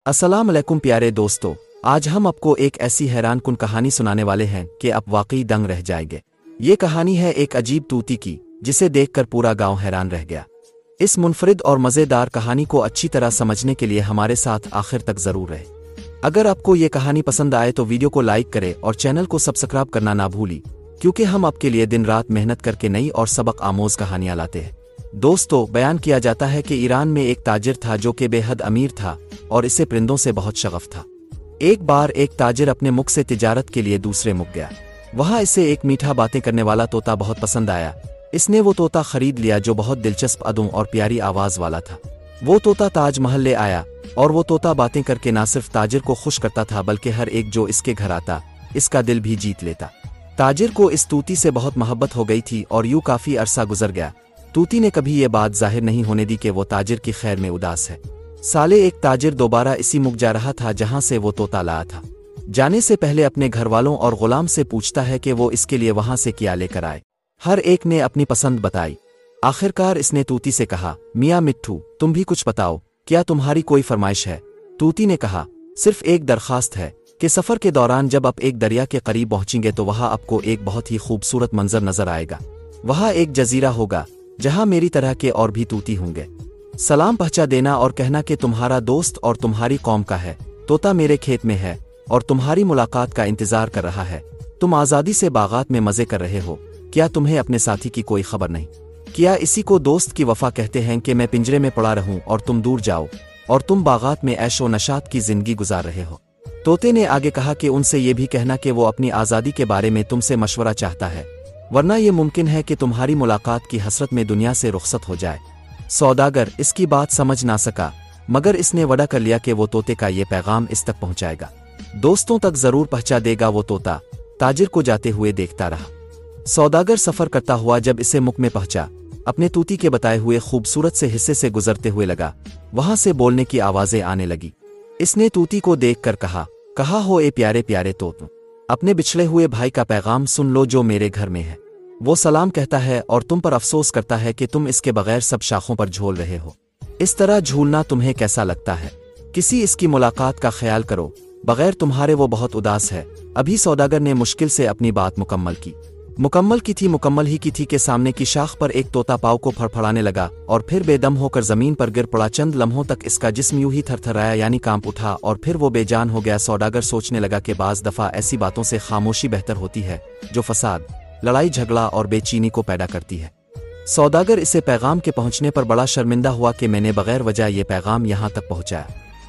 अस्सलाम अलैकुम प्यारे दोस्तों, आज हम आपको एक ऐसी हैरान कुन कहानी सुनाने वाले हैं कि आप वाकई दंग रह जाएंगे। ये कहानी है एक अजीब तूती की, जिसे देखकर पूरा गांव हैरान रह गया। इस मुनफरिद और मज़ेदार कहानी को अच्छी तरह समझने के लिए हमारे साथ आखिर तक जरूर रहे। अगर आपको ये कहानी पसंद आए तो वीडियो को लाइक करें और चैनल को सब्सक्राइब करना ना भूली, क्योंकि हम आपके लिए दिन रात मेहनत करके नई और सबक आमोज कहानियां लाते हैं। दोस्तों, बयान किया जाता है कि ईरान में एक ताजिर था जो कि बेहद अमीर था और इसे परिंदों से बहुत शगफ था। एक बार एक ताजिर अपने मुख से तिजारत के लिए दूसरे मुख गया। वहां इसे एक मीठा बातें करने वाला तोता बहुत पसंद आया। इसने वो तोता खरीद लिया जो बहुत दिलचस्प अदों और प्यारी आवाज वाला था। वो तोता ताज महल ले आया और वो तोता बातें करके ना सिर्फ ताजिर को खुश करता था बल्कि हर एक जो इसके घर आता इसका दिल भी जीत लेता। ताजिर को इस तूती से बहुत मोहब्बत हो गई थी और यूं काफी अरसा गुजर गया। तूती ने कभी ये बात जाहिर नहीं होने दी कि वो ताजिर की खैर में उदास है। साले एक ताजिर दोबारा इसी मुख जा रहा था जहां से वो तोता लाया था। जाने से पहले अपने घर वालों और गुलाम से पूछता है कि वो इसके लिए वहां से क्या लेकर आए। हर एक ने अपनी पसंद बताई। आखिरकार इसने तूती से कहा, मियाँ मिट्ठू, तुम भी कुछ बताओ, क्या तुम्हारी कोई फरमाइश है? तूती ने कहा, सिर्फ एक दरखास्त है कि सफर के दौरान जब आप एक दरिया के करीब पहुंचेंगे तो वहां आपको एक बहुत ही खूबसूरत मंजर नजर आएगा। वहां एक जजीरा होगा जहां मेरी तरह के और भी तूती होंगे। सलाम पहुंचा देना और कहना कि तुम्हारा दोस्त और तुम्हारी कौम का है तोता मेरे खेत में है और तुम्हारी मुलाकात का इंतजार कर रहा है। तुम आज़ादी से बागात में मजे कर रहे हो, क्या तुम्हें अपने साथी की कोई खबर नहीं? क्या इसी को दोस्त की वफा कहते हैं कि मैं पिंजरे में पड़ा रहूं और तुम दूर जाओ और तुम बागात में ऐशो नशात की जिंदगी गुजार रहे हो? तोते ने आगे कहा कि उनसे ये भी कहना कि वो अपनी आज़ादी के बारे में तुमसे मशवरा चाहता है, वरना ये मुमकिन है कि तुम्हारी मुलाकात की हसरत में दुनिया से रुखसत हो जाए। सौदागर इसकी बात समझ ना सका, मगर इसने वदा कर लिया कि वो तोते का ये पैगाम इस तक पहुंचाएगा, दोस्तों तक जरूर पहुंचा देगा। वो तोता ताजिर को जाते हुए देखता रहा। सौदागर सफर करता हुआ जब इसे मुख में पहुंचा, अपने तूती के बताए हुए खूबसूरत से हिस्से से गुजरते हुए लगा। वहां से बोलने की आवाजें आने लगी। इसने तूती को देखकर कहा हो ए प्यारे प्यारे तोत, अपने बिछड़े हुए भाई का पैगाम सुन लो जो मेरे घर में है। वो सलाम कहता है और तुम पर अफसोस करता है कि तुम इसके बगैर सब शाखों पर झूल रहे हो। इस तरह झूलना तुम्हें कैसा लगता है? किसी इसकी मुलाकात का ख्याल करो, बगैर तुम्हारे वो बहुत उदास है। अभी सौदागर ने मुश्किल से अपनी बात मुकम्मल ही की थी कि सामने की शाख पर एक तोता पाव को फड़फड़ाने लगा और फिर बेदम होकर जमीन पर गिर पड़ा। चंद लम्हों तक इसका जिस्म यूं ही थरथराया यानी कांप उठा और फिर वो बेजान हो गया। सौदागर सोचने लगा कि बाज दफा ऐसी बातों से खामोशी बेहतर होती है जो फसाद, लड़ाई झगड़ा और बेचैनी को पैदा करती है। सौदागर इसे पैगाम के पहुंचने पर बड़ा शर्मिंदा हुआ कि मैंने बगैर वजह ये पैगाम यहां तक पहुंचाया।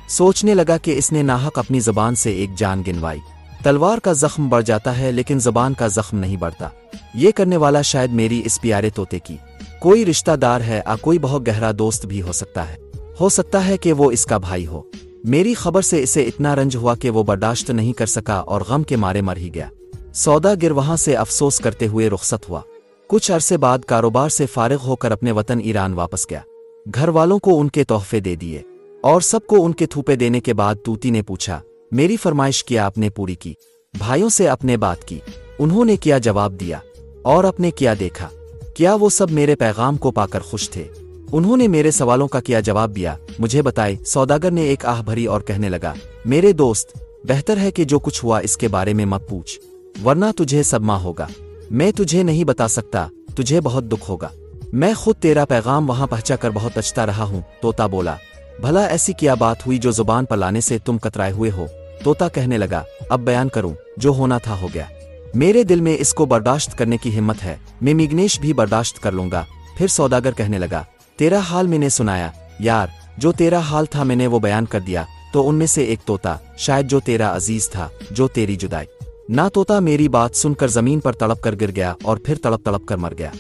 सोचने लगा कि इसने नाहक अपनी जबान से एक जान गिनवाई। तलवार का जख्म बढ़ जाता है लेकिन जबान का जख्म नहीं बढ़ता। ये करने वाला शायद मेरी इस प्यारे तोते की कोई रिश्तेदार है, कोई बहुत गहरा दोस्त भी हो सकता है कि वो इसका भाई हो। मेरी खबर से इसे इतना रंज हुआ कि वो बर्दाश्त नहीं कर सका और गम के मारे मर ही गया। सौदागर वहां से अफसोस करते हुए रुखसत हुआ। कुछ अरसे बाद कारोबार से फारिग होकर अपने वतन ईरान वापस गया। घर वालों को उनके तोहफे दे दिए और सबको उनके थूपे देने के बाद तूती ने पूछा, मेरी फरमाइश क्या आपने पूरी की? भाइयों से अपने बात की, उन्होंने क्या जवाब दिया और अपने क्या देखा? क्या वो सब मेरे पैगाम को पाकर खुश थे? उन्होंने मेरे सवालों का क्या जवाब दिया, मुझे बताए। सौदागर ने एक आह भरी और कहने लगा, मेरे दोस्त, बेहतर है कि जो कुछ हुआ इसके बारे में मत पूछ, वरना तुझे सदमा होगा। मैं तुझे नहीं बता सकता, तुझे बहुत दुख होगा। मैं खुद तेरा पैगाम वहां पहुंचा कर बहुत पछता रहा हूं। तोता बोला, भला ऐसी क्या बात हुई जो जुबान पर लाने से तुम कतराए हुए हो? तोता कहने लगा, अब बयान करूं, जो होना था हो गया। मेरे दिल में इसको बर्दाश्त करने की हिम्मत है, मैं मिगनेश भी बर्दाश्त कर लूंगा। फिर सौदागर कहने लगा, तेरा हाल मैंने सुनाया यार, जो तेरा हाल था मैंने वो बयान कर दिया। तो उनमें से एक तोता शायद जो तेरा अजीज था, जो तेरी जुदाई ना। तोता मेरी बात सुनकर जमीन पर तड़प कर गिर गया और फिर तड़प कर मर गया।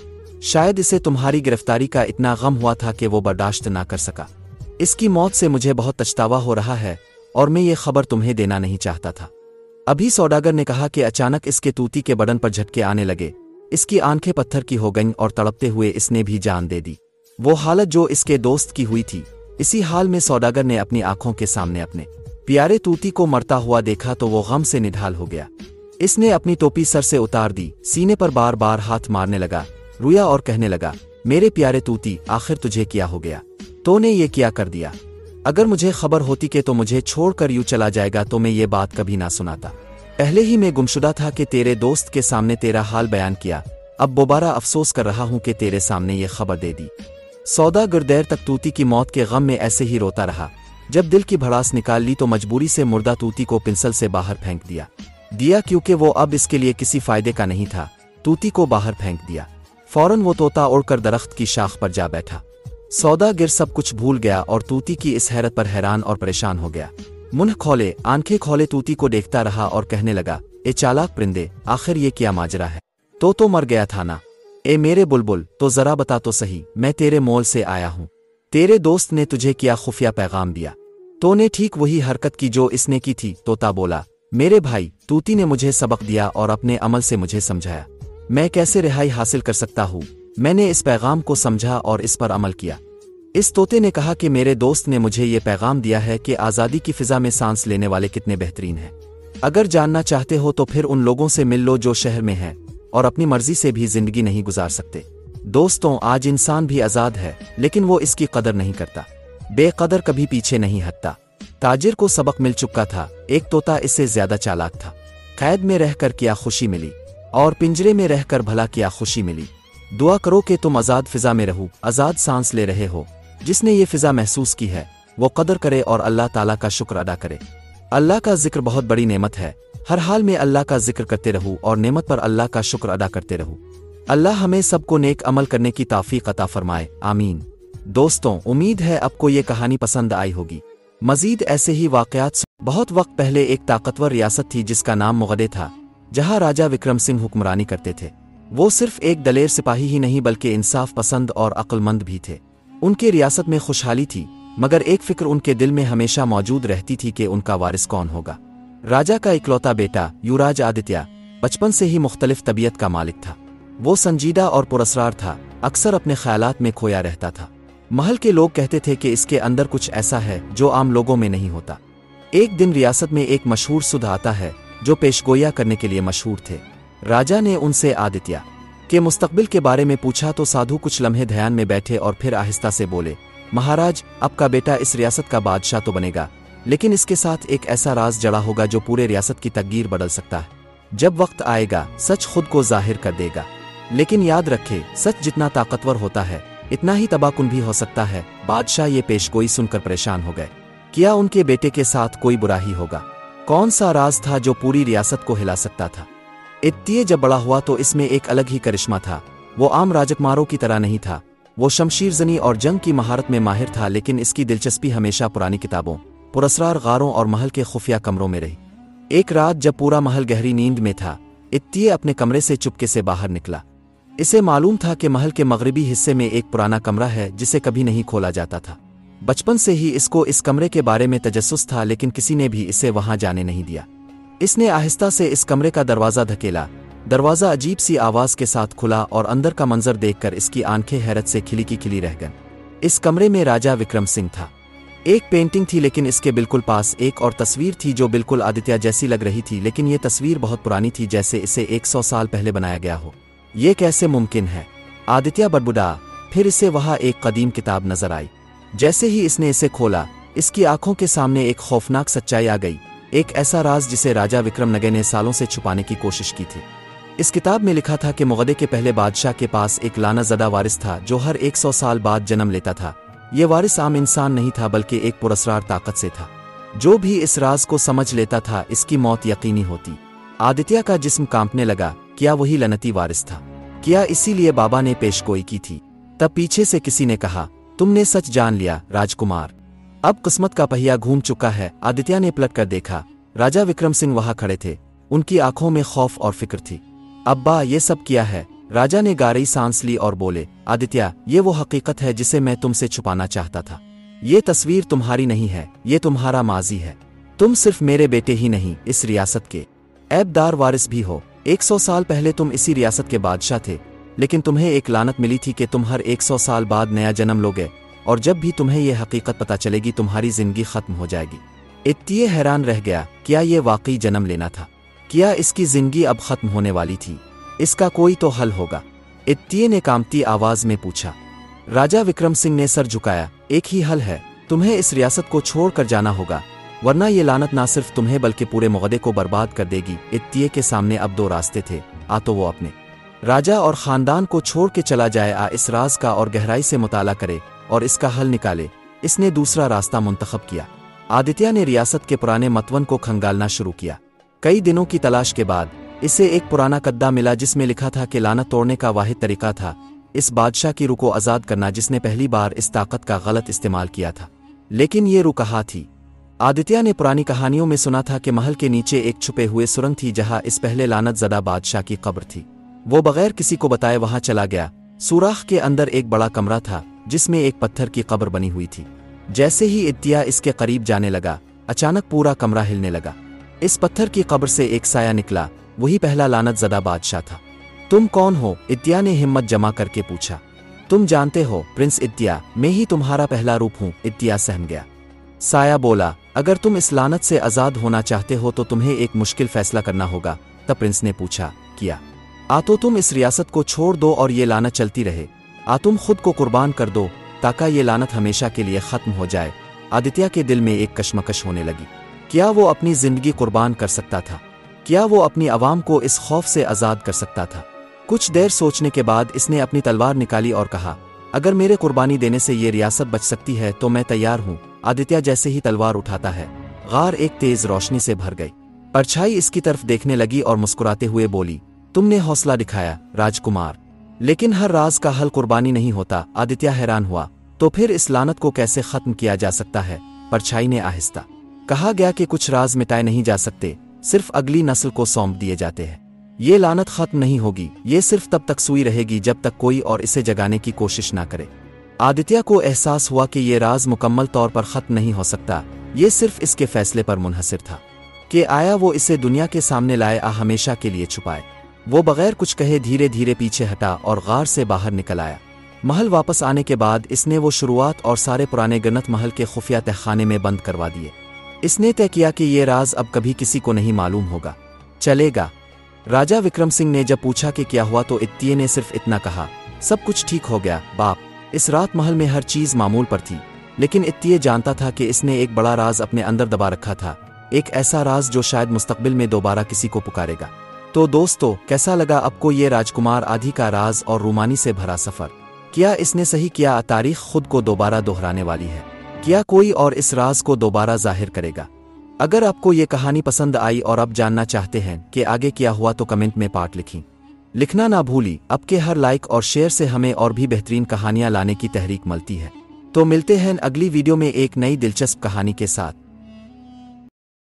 शायद इसे तुम्हारी गिरफ्तारी का इतना गम हुआ था कि वो बर्दाश्त ना कर सका। इसकी मौत से मुझे बहुत पछतावा हो रहा है और मैं ये खबर तुम्हें देना नहीं चाहता था। अभी सौदागर ने कहा कि अचानक इसके तूती के बदन पर झटके आने लगे। इसकी आंखें पत्थर की हो गईं और तड़पते हुए इसने भी जान दे दी। वो हालत जो इसके दोस्त की हुई थी, इसी हाल में सौदागर ने अपनी आंखों के सामने अपने प्यारे तूती को मरता हुआ देखा तो वो गम से निढाल हो गया। इसने अपनी टोपी सर से उतार दी, सीने पर बार बार हाथ मारने लगा, रोया और कहने लगा, मेरे प्यारे तूती, आखिर तुझे क्या हो गया? तो ने ये क्या कर दिया? अगर मुझे खबर होती कि तो मुझे छोड़कर यूं चला जाएगा तो मैं ये बात कभी ना सुनाता। पहले ही मैं गुमशुदा था कि तेरे दोस्त के सामने तेरा हाल बयान किया, अब दोबारा अफसोस कर रहा हूं कि तेरे सामने ये खबर दे दी। सौदागर देर तक तूती की मौत के गम में ऐसे ही रोता रहा। जब दिल की भड़ास निकाल ली तो मजबूरी से मुर्दा तूती को पिंसल से बाहर फेंक दिया क्योंकि वो अब इसके लिए किसी फायदे का नहीं था। तूती को बाहर फेंक दिया। फौरन वो तोता उड़कर दरख्त की शाख पर जा बैठा। सौदागर सब कुछ भूल गया और तूती की इस हैरत पर हैरान और परेशान हो गया। मुंह खोले आंखें खोले तूती को देखता रहा और कहने लगा, ए चालाक परिंदे, आखिर ये क्या माजरा है? तो मर गया था ना? ए मेरे बुलबुल, तो जरा बता तो सही, मैं तेरे मोल से आया हूं। तेरे दोस्त ने तुझे क्या खुफिया पैगाम दिया? तो ने ठीक वही हरकत की जो इसने की थी। तोता बोला, मेरे भाई, तूती ने मुझे सबक दिया और अपने अमल से मुझे समझाया। मैं कैसे रिहाई हासिल कर सकता हूँ? मैंने इस पैगाम को समझा और इस पर अमल किया। इस तोते ने कहा कि मेरे दोस्त ने मुझे ये पैगाम दिया है कि आज़ादी की फिजा में सांस लेने वाले कितने बेहतरीन हैं। अगर जानना चाहते हो तो फिर उन लोगों से मिल लो जो शहर में हैं और अपनी मर्जी से भी जिंदगी नहीं गुजार सकते। दोस्तों, आज इंसान भी आज़ाद है लेकिन वो इसकी कदर नहीं करता। बेकदर कभी पीछे नहीं हटता। ताजिर को सबक मिल चुका था, एक तोता इससे ज्यादा चालाक था। कैद में रहकर क्या खुशी मिली और पिंजरे में रहकर भला क्या खुशी मिली। दुआ करो कि तुम आज़ाद फिजा में रहो, आज़ाद सांस ले रहे हो। जिसने ये फिजा महसूस की है वो कदर करे और अल्लाह ताला का शुक्र अदा करे। अल्लाह का जिक्र बहुत बड़ी नेमत है। हर हाल में अल्लाह का जिक्र करते रहो और नेमत पर अल्लाह का शुक्र अदा करते रहो। अल्लाह हमें सबको नेक अमल करने की तौफीक अता फरमाए, आमीन। दोस्तों, उम्मीद है आपको ये कहानी पसंद आई होगी। मजीद ऐसे ही वाक़यात। बहुत वक्त पहले एक ताकतवर रियासत थी जिसका नाम मुगदे था, जहां राजा विक्रम सिंह हुक्मरानी करते थे। वो सिर्फ एक दलेर सिपाही ही नहीं बल्कि इंसाफ पसंद और अक्लमंद भी थे। उनके रियासत में खुशहाली थी, मगर एक फिक्र उनके दिल में हमेशा मौजूद रहती थी कि उनका वारिस कौन होगा। राजा का इकलौता बेटा युवराज आदित्य बचपन से ही मुख्तलिफ तबीयत का मालिक था। वो संजीदा और पुरस्रार था, अक्सर अपने ख्यालात में खोया रहता था। महल के लोग कहते थे कि इसके अंदर कुछ ऐसा है जो आम लोगों में नहीं होता। एक दिन रियासत में एक मशहूर सुध आता है जो पेशगोइयां करने के लिए मशहूर थे। राजा ने उनसे आदित्य के मुस्तकबिल के बारे में पूछा तो साधु कुछ लम्हे ध्यान में बैठे और फिर आहिस्ता से बोले, महाराज, आपका बेटा इस रियासत का बादशाह तो बनेगा, लेकिन इसके साथ एक ऐसा राज जड़ा होगा जो पूरे रियासत की तकदीर बदल सकता है। जब वक्त आएगा सच खुद को जाहिर कर देगा, लेकिन याद रखे, सच जितना ताकतवर होता है इतना ही तबाहकुन भी हो सकता है। बादशाह ये पेशगोई सुनकर परेशान हो गए। क्या उनके बेटे के साथ कोई बुराई होगा? कौन सा राज था जो पूरी रियासत को हिला सकता था? इत्तीय जब बड़ा हुआ तो इसमें एक अलग ही करिश्मा था। वो आम राजकुमारों की तरह नहीं था। वो शमशीर जनी और जंग की महारत में माहिर था, लेकिन इसकी दिलचस्पी हमेशा पुरानी किताबों, पुरस्रार गारों और महल के खुफिया कमरों में रही। एक रात जब पूरा महल गहरी नींद में था, इत्तीय अपने कमरे से चुपके से बाहर निकला। इसे मालूम था कि महल के मगरिबी हिस्से में एक पुराना कमरा है जिसे कभी नहीं खोला जाता था। बचपन से ही इसको इस कमरे के बारे में तजस्सुस था, लेकिन किसी ने भी इसे वहां जाने नहीं दिया। इसने आहिस्ता से इस कमरे का दरवाज़ा धकेला। दरवाज़ा अजीब सी आवाज़ के साथ खुला और अंदर का मंजर देखकर इसकी आंखें हैरत से खिली की खिली रह गईं। इस कमरे में राजा विक्रम सिंह था। एक पेंटिंग थी, लेकिन इसके बिल्कुल पास एक और तस्वीर थी जो बिल्कुल आदित्य जैसी लग रही थी, लेकिन ये तस्वीर बहुत पुरानी थी, जैसे इसे 100 साल पहले बनाया गया हो। ये कैसे मुमकिन है? आदित्य बड़बुड़ा। फिर इसे वहां एक कदीम किताब नजर आई। जैसे ही इसने इसे खोला, इसकी आंखों के सामने एक खौफनाक सच्चाई आ गई, एक ऐसा राज जिसे राजा विक्रम नगे ने सालों से छुपाने की कोशिश की थी। इस किताब में लिखा था कि मुगदे के पहले बादशाह के पास एक लाना-ज़दा वारिस था जो हर 100 साल बाद जन्म लेता था। ये वारिस आम इंसान नहीं था बल्कि एक पुरस्रार ताकत से था। जो भी इस राज को समझ लेता था इसकी मौत यकीनी होती। आदित्य का जिस्म कांपने लगा। क्या वही लनती वारिस था? क्या इसीलिए बाबा ने पेशगोई की थी? तब पीछे से किसी ने कहा, तुमने सच जान लिया राजकुमार, अब किस्मत का पहिया घूम चुका है। आदित्य ने पलट कर देखा। राजा विक्रम सिंह वहां खड़े थे। उनकी आंखों में खौफ और फिक्र थी। अब्बा, ये सब किया है? राजा ने गहरी सांस ली और बोले, आदित्य, ये वो हकीकत है जिसे मैं तुमसे छुपाना चाहता था। ये तस्वीर तुम्हारी नहीं है, ये तुम्हारा माजी है। तुम सिर्फ मेरे बेटे ही नहीं, इस रियासत के ऐबदार वारिस भी हो। 100 साल पहले तुम इसी रियासत के बादशाह थे, लेकिन तुम्हें एक लानत मिली थी कि तुम हर 100 साल बाद नया जन्म लोगे, और जब भी तुम्हें यह हकीकत पता चलेगी तुम्हारी जिंदगी खत्म हो जाएगी। इत्तीय हैरान रह गया। क्या ये वाकई जन्म लेना था? क्या इसकी जिंदगी अब खत्म होने वाली थी? इसका कोई तो हल होगा। इत्तीय ने कांपती आवाज में पूछा। राजा विक्रम सिंह ने सर झुकाया। एक ही हल है, तुम्हें इस रियासत को छोड़ कर जाना होगा, वरना ये लानत ना सिर्फ तुम्हें बल्कि पूरे मुगदे को बर्बाद कर देगी। इत्तिये के सामने अब दो रास्ते थे, आ तो वो अपने राजा और ख़ानदान को छोड़ के चला जाए, आ इस राज का और गहराई से मुताला करे और इसका हल निकाले। इसने दूसरा रास्ता मुंतखब किया। आदित्य ने रियासत के पुराने मतवन को खंगालना शुरू किया। कई दिनों की तलाश के बाद इसे एक पुराना कद्दा मिला जिसमें लिखा था कि लानत तोड़ने का वाहिद तरीका था इस बादशाह की रूह को आज़ाद करना जिसने पहली बार इस ताकत का गलत इस्तेमाल किया था। लेकिन ये रूह कहाँ थी? आदित्य ने पुरानी कहानियों में सुना था कि महल के नीचे एक छुपे हुए सुरंग थी जहाँ इस पहले लानत ज़दा बादशाह की कब्र थी। वो बगैर किसी को बताए वहां चला गया। सुराख के अंदर एक बड़ा कमरा था जिसमें एक पत्थर की कब्र बनी हुई थी। जैसे ही इत्तिया इसके करीब जाने लगा, अचानक पूरा कमरा हिलने लगा। इस पत्थर की कब्र से एक साया निकला, वही पहला लानत ज़दा बादशाह था। तुम कौन हो? इत्तिया ने हिम्मत जमा करके पूछा। तुम जानते हो प्रिंस इत्तिया, मैं ही तुम्हारा पहला रूप हूँ। इत्तिया सहम गया। साया बोला, अगर तुम इस लानत से आज़ाद होना चाहते हो तो तुम्हें एक मुश्किल फैसला करना होगा। तब प्रिंस ने पूछा, क्या? आ तो तुम इस रियासत को छोड़ दो और ये लानत चलती रहे, आ तुम खुद को कुर्बान कर दो ताकि ये लानत हमेशा के लिए ख़त्म हो जाए। आदित्य के दिल में एक कशमकश होने लगी। क्या वो अपनी ज़िंदगी कुर्बान कर सकता था? क्या वो अपनी आवाम को इस खौफ से आज़ाद कर सकता था? कुछ देर सोचने के बाद इसने अपनी तलवार निकाली और कहा, अगर मेरे कुर्बानी देने से ये रियासत बच सकती है तो मैं तैयार हूँ। आदित्य जैसे ही तलवार उठाता है, गार एक तेज रोशनी से भर गई। परछाई इसकी तरफ देखने लगी और मुस्कुराते हुए बोली, तुमने हौसला दिखाया राजकुमार, लेकिन हर राज का हल कुर्बानी नहीं होता। आदित्य हैरान हुआ, तो फिर इस लानत को कैसे खत्म किया जा सकता है? परछाई ने आहिस्ता कहा गया कि कुछ राज मिटाए नहीं जा सकते, सिर्फ अगली नस्ल को सौंप दिए जाते हैं। ये लानत खत्म नहीं होगी, ये सिर्फ तब तक सुई रहेगी जब तक कोई और इसे जगाने की कोशिश ना करे। आदित्य को एहसास हुआ कि ये राज मुकम्मल तौर पर खत्म नहीं हो सकता, ये सिर्फ इसके फैसले पर मुनहसिर था कि आया वो इसे दुनिया के सामने लाए आ हमेशा के लिए छुपाए। वो बगैर कुछ कहे धीरे धीरे पीछे हटा और गार से बाहर निकल आया। महल वापस आने के बाद इसने वो शुरुआत और सारे पुराने गन्नत महल के खुफिया तहखाने में बंद करवा दिए। इसने तय किया कि ये राज अब कभी किसी को नहीं मालूम होगा, चलेगा। राजा विक्रम सिंह ने जब पूछा कि क्या हुआ तो इत्तिये ने सिर्फ इतना कहा, सब कुछ ठीक हो गया बाप। इस रात महल में हर चीज मामूल पर थी, लेकिन इत्तिये जानता था कि इसने एक बड़ा राज अपने अंदर दबा रखा था, एक ऐसा राज जो शायद मुस्तकबिल में दोबारा किसी को पुकारेगा। तो दोस्तों, कैसा लगा आपको ये राजकुमार आधी का राज और रूमानी से भरा सफर? क्या इसने सही किया? तारीख खुद को दोबारा दोहराने वाली है। क्या कोई और इस राज को दोबारा जाहिर करेगा? अगर आपको ये कहानी पसंद आई और आप जानना चाहते हैं कि आगे क्या हुआ तो कमेंट में पार्ट लिखना ना भूली। आपके हर लाइक और शेयर से हमें और भी बेहतरीन कहानियां लाने की तहरीक मिलती है। तो मिलते हैं अगली वीडियो में एक नई दिलचस्प कहानी के साथ।